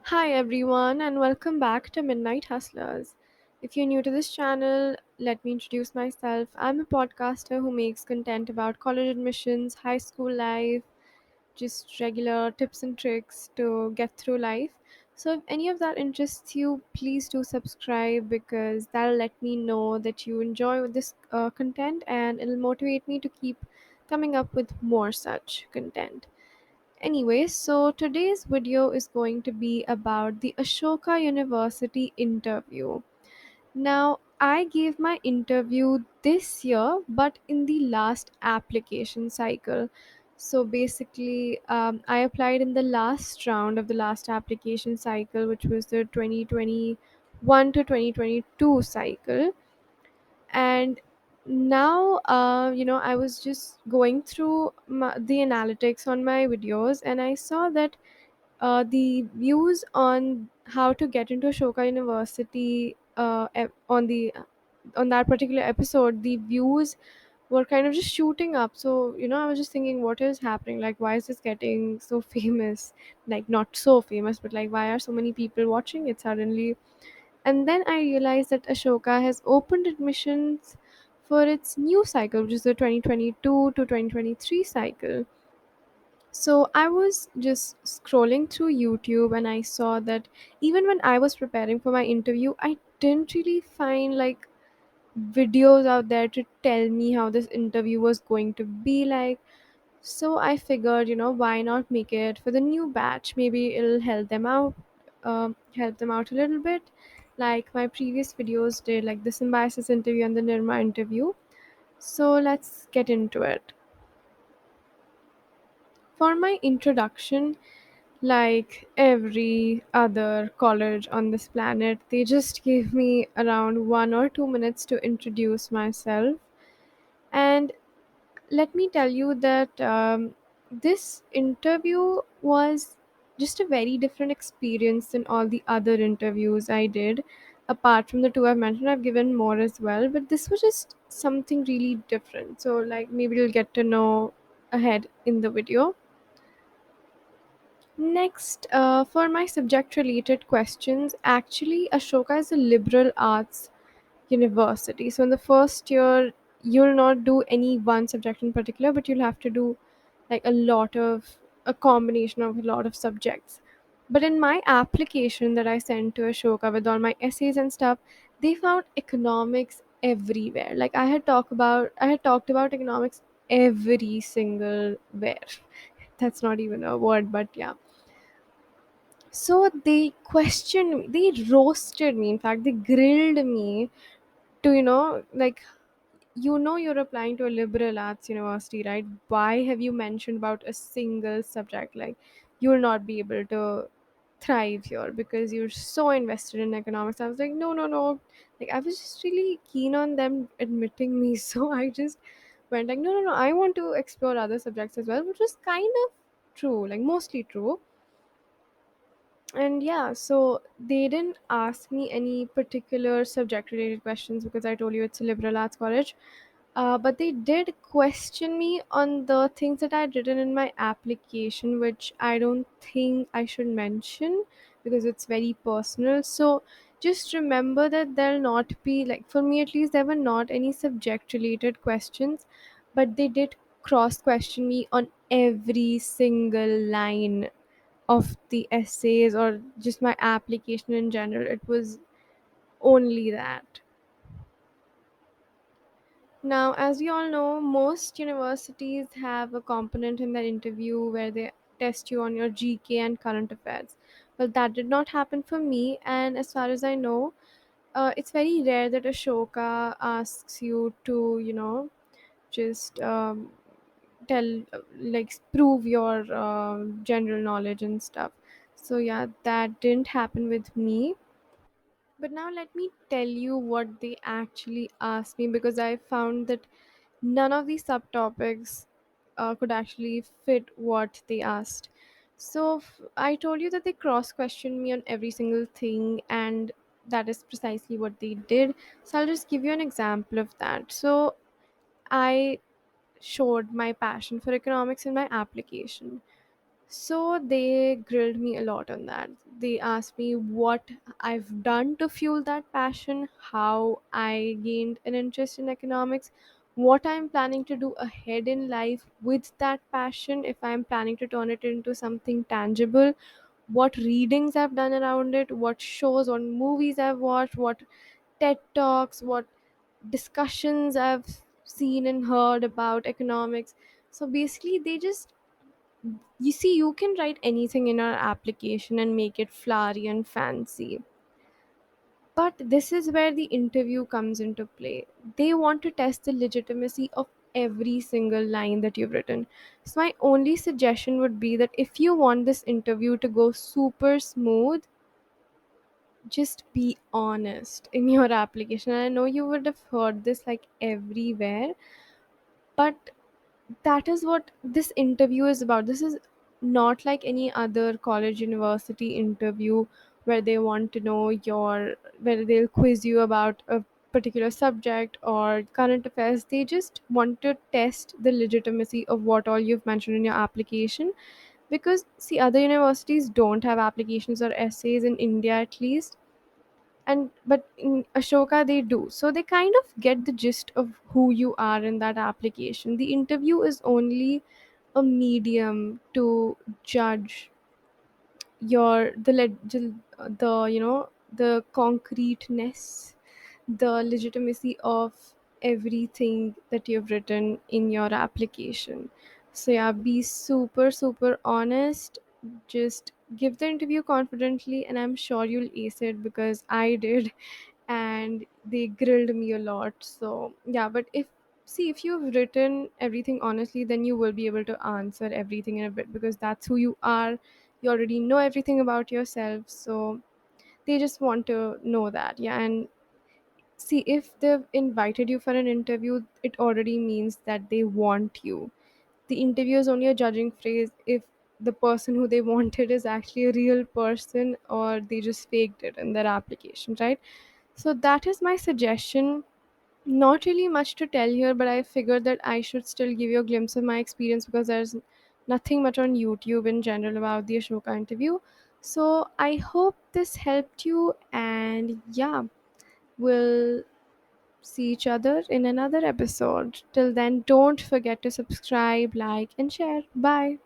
Hi everyone, and welcome back to Midnight Hustlers. If you're new to this channel, let me introduce myself. I'm a podcaster who makes content about college admissions, high school life, just regular tips and tricks to get through life. So, if any of that interests you, please do subscribe because that'll let me know that you enjoy this content and it'll motivate me to keep coming up with more such content. Anyway, so today's video is going to be about the Ashoka University interview. Now, I gave my interview this year, but in the last application cycle. So basically, I applied in the last round of the last application cycle, which was the 2021 to 2022 cycle. And now, I was just going through the analytics on my videos, and I saw that the views on how to get into Ashoka University on that particular episode, the views were kind of just shooting up. So I was just thinking, what is happening? Like, why is this getting so famous? Like, not so famous, but like, why are so many people watching it suddenly? And then I realized that Ashoka has opened admissions for its new cycle, which is the 2022 to 2023 cycle. So I was just scrolling through YouTube and I saw that even when I was preparing for my interview, I didn't really find like videos out there to tell me how this interview was going to be like. So I figured, why not make it for the new batch? Maybe it'll help them out a little bit, like my previous videos did, like the Symbiosis interview and the Nirma interview. So let's get into it. For my introduction, like every other college on this planet, they just gave me around 1 or 2 minutes to introduce myself. And let me tell you that this interview was just a very different experience than all the other interviews I did. Apart from the two I've mentioned, I've given more as well, but this was just something really different. So, like, maybe you'll get to know ahead in the video. Next, for my subject related questions, actually, Ashoka is a liberal arts university. So, in the first year, you'll not do any one subject in particular, but you'll have to do like a combination of a lot of subjects. But in my application that I sent to Ashoka with all my essays and stuff, they found economics everywhere. Like I had talked about economics every single where. That's not even a word, but yeah. So they questioned me, they roasted me, in fact, they grilled me to, like, you're applying to a liberal arts university, right? Why have you mentioned about a single subject? Like, you'll not be able to thrive here because you're so invested in economics. I was like, no, no, no. Like, I was just really keen on them admitting me. So I just went like, no, no, no. I want to explore other subjects as well, which was kind of true, like mostly true. And yeah, so they didn't ask me any particular subject related questions because I told you it's a liberal arts college. But they did question me on the things that I'd written in my application, which I don't think I should mention because it's very personal. So just remember that there'll not be, like, for me at least, there were not any subject related questions, but they did cross question me on every single line of the essays or just my application in general. It was only that. Now, as we all know, most universities have a component in their interview where they test you on your GK and current affairs. Well, that did not happen for me, and as far as I know, it's very rare that Ashoka asks you to, just tell, like, prove your general knowledge and stuff. So, yeah, that didn't happen with me. But now let me tell you what they actually asked me, because I found that none of these subtopics could actually fit what they asked. So I told you that they cross questioned me on every single thing, and that is precisely what they did. So I'll just give you an example of that. So I showed my passion for economics in my application. So they grilled me a lot on that. They asked me what I've done to fuel that passion, how I gained an interest in economics, what I'm planning to do ahead in life with that passion, if I'm planning to turn it into something tangible, what readings I've done around it, what shows or movies I've watched, what TED Talks, what discussions I've seen and heard about economics. So basically, they just, you see, you can write anything in our application and make it flowery and fancy. But this is where the interview comes into play. They want to test the legitimacy of every single line that you've written. So, my only suggestion would be that if you want this interview to go super smooth, just be honest in your application. And I know you would have heard this like everywhere, but that is what this interview is about. This is not like any other college university interview where they want to know your, where they'll quiz you about a particular subject or current affairs. They just want to test the legitimacy of what all you've mentioned in your application. Because see, other universities don't have applications or essays, in India at least, and but in Ashoka they do. So they kind of get the gist of who you are in that application. The interview is only a medium to judge your the the concreteness, the legitimacy of everything that you've written in your application. So yeah, be super super honest. Just give the interview confidently, and I'm sure you'll ace it because I did. And they grilled me a lot. So yeah, but if you've written everything honestly, then you will be able to answer everything in a bit, because that's who you are. You already know everything about yourself. So they just want to know that. Yeah. And see, if they've invited you for an interview, it already means that they want you. The interview is only a judging phrase if the person who they wanted is actually a real person, or they just faked it in their application, right? So that is my suggestion. Not really much to tell here, but I figured that I should still give you a glimpse of my experience, because there's nothing much on YouTube in general about the Ashoka interview. So I hope this helped you, and yeah, we'll see each other in another episode. Till then, don't forget to subscribe, like, and share. Bye.